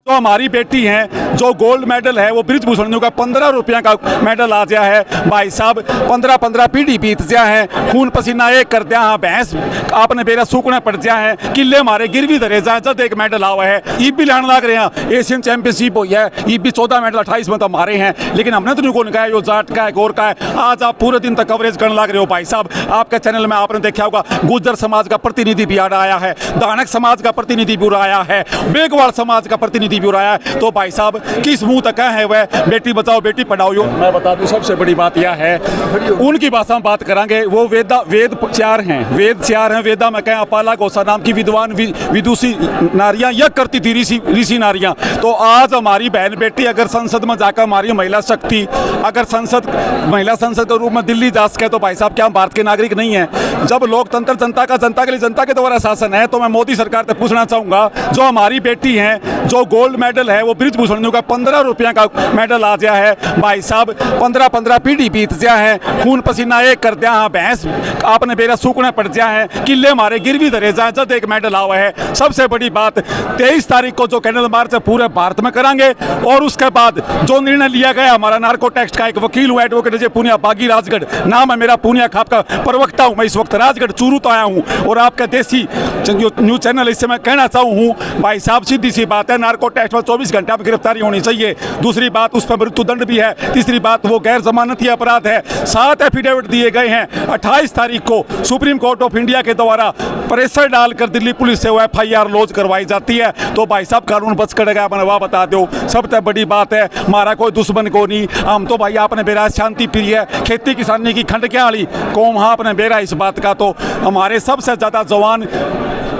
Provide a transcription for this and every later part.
तो हमारी बेटी हैं जो गोल्ड मेडल है वो ब्रिजभूषण का 15 रुपया का मेडल आ गया है भाई साहब। 15 पीढ़ी बीत गया है, खून पसीना एक कर दिया। हाँ भैंस आपने बेरा सूखने पड़ गया है, किले मारे गिरवी धरे जाए जब एक मेडल आवा है। ई भी लाने लग रहे हैं, एशियन चैंपियनशिप हुई है, ई भी 14 मेडल 28 में तो हमारे हैं। लेकिन हमने तो नहीं कौन कहा है, यो जाट का है गोर का है। आज आप पूरे दिन तक कवरेज करने लग रहे हो भाई साहब। आपके चैनल में आपने देखा होगा गुर्जर समाज का प्रतिनिधि भी आया है, दानक समाज का प्रतिनिधि भी आया है, बेगवाल समाज का प्रतिनिधि भी आया है। तो भाई साहब किस मुंह तक है वह बेटी बचाओ बेटी पढ़ाओ। मैं बता दूं सबसे बड़ी बात यह है, उनकी भाषा में बात करेंगे। वो वेद चार हैं। वेदा में कहें अपाला गोसा नाम की विद्वान विदुषी नारियां यह करती थी ऋषि नारियां। तो आज हमारी बहन बेटी अगर संसद में जाकर हमारी महिला शक्ति अगर महिला संसद के रूप में दिल्ली जा सके तो भाई साहब क्या हम भारत के नागरिक नहीं है? जब लोकतंत्र जनता के लिए जनता के द्वारा शासन है, तो मैं मोदी सरकार से पूछना चाहूंगा, जो हमारी बेटी हैं जो गोल्ड मेडल है वो ब्रिजभूषण का 15 रुपया का मेडल आ गया है भाई साहब। 15 पीढ़ी बीत गया है, खून पसीना एक कर दिया। हाँ भैंस आपने बेरा सूखने पड़ गया है, किले मारे गिरवी धरे जाए जब एक मेडल आवा है। सबसे बड़ी बात 23 तारीख को जो कैंडल मार्च पूरे भारत में करांगे, और उसके बाद जो निर्णय लिया गया, हमारा नार्को टैक्स का एक वकील हूँ एडवोकेट अजय पुनिया बागी राजगढ़ नाम है मेरा, पुनिया खाप का प्रवक्ता हूँ मैं इस वक्त, राजगढ़ चूरू तो आया हूँ। और आपका देसी न्यूज चैनल इससे मैं कहना चाहूँ भाई साहब, सीधी सी बात है, नार्को टैक्स में 24 घंटे में गिरफ्तारी होनी चाहिए। दूसरी बात उस पर मृत्युदंड भी है। तीसरी बात वो गैर जमानती अपराध है। 7 एफिडेविट दिए गए हैं। 28 तारीख को सुप्रीम कोर्ट ऑफ इंडिया के द्वारा प्रेशर डालकर दिल्ली पुलिस से वो FIR लॉन्च करवाई जाती है। तो भाई साहब कानून बच करेगा, मैंने वह बता दो। सबसे बड़ी बात है, हमारा कोई दुश्मन को नहीं, हम तो भाई आपने बेरा शांति प्रिय है, खेती किसानी की खंड क्या वाली कौम। हाँ आपने बेरा इस बात का, तो हमारे सबसे ज्यादा जवान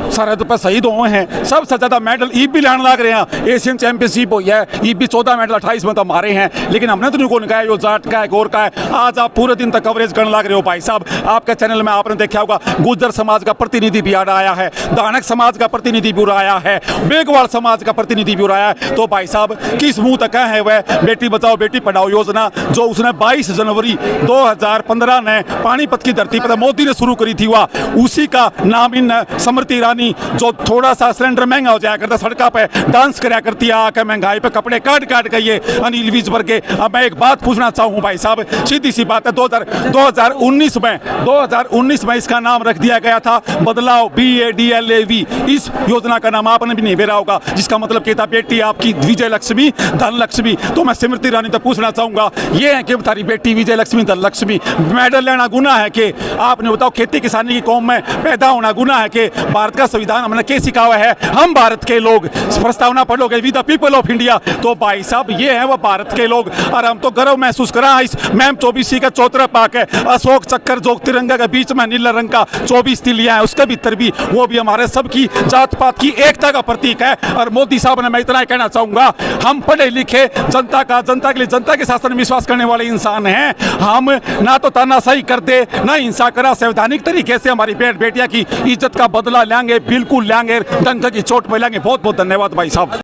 सरहद पर शहीद हुए हैं, सबसे ज्यादा मेडल ई भी लाने लग रहे हैं। एशियन चैंपियनशिप हुई है, ई भी 14 मेडल 28 में तो हमारे हैं। लेकिन हमने तो नहीं कौन कहा है, यो जाट का है गोर का है। आज आप पूरे दिन तक कवरेज करने लग रहे हो भाई साहब। आपके चैनल में आपने देखा होगा गुर्जर समाज का प्रतिनिधि भी आया है, दानक समाज का प्रतिनिधि भी आया है, बेगवाल समाज का प्रतिनिधि भी आया है। तो भाई साहब किस मुंह तक है वह बेटी बचाओ बेटी पढ़ाओ योजना, जो उसने 22 जनवरी 2015 ने पानीपत की धरती पर मोदी ने शुरू करी थी, वह उसी का नाम इन स्मृति ईरानी जो थोड़ा सा सिलेंडर महंगा हो जाया करता, सड़का पे डांस करया करती है, आके महंगाई पे कपड़े काट के ये अनिल विज वर्गे। अब मैं एक बात पूछना चाहूँ भाई साहब, सीधी सी बात है, 2019 में इसका नाम रख दिया गया था बदलाव BADLAV। इस योजना का नाम आपने भी नहीं बेरा होगा, जिसका मतलब कहता बेटी आपकी विजय लक्ष्मी धन लक्ष्मी। तो मैं स्मृति ईरानी तो पूछना चाहूंगा, ये है कि तारी बेटी विजय लक्ष्मी धन लक्ष्मी, मेडल लेना गुना है कि आपने बताओ खेती किसानी की कौम में पैदा होना गुना है कि भारत का संविधान हमने क्या सिखावा है, हम भारत के लोग प्रस्तावना पढ़ोगे with the people of India. तो भाई साहब ये है वो भारत के लोग, और हम तो गर्व महसूस करा इस मैम 24 का चौतरा पाक है, अशोक चक्कर जो तिरंगा के बीच में नीला रंग का 24 तिलियां है, उसके भीतर भी वो भी हमारे सबकी जात पात की एकता का प्रतीक है। और मोदी साहब ने मैं इतना ही कहना चाहूंगा, हम पढ़े लिखे जनता के लिए जनता के शासन में विश्वास करने वाले इंसान हैं। हम ना तो तानाशाही करते ना हिंसा करा, संवैधानिक तरीके से हमारी बेटियां की इज्जत का बदला लेंगे, बिल्कुल लेंगे, डंक की चोट पे लेंगे। बहुत बहुत धन्यवाद भाई साहब।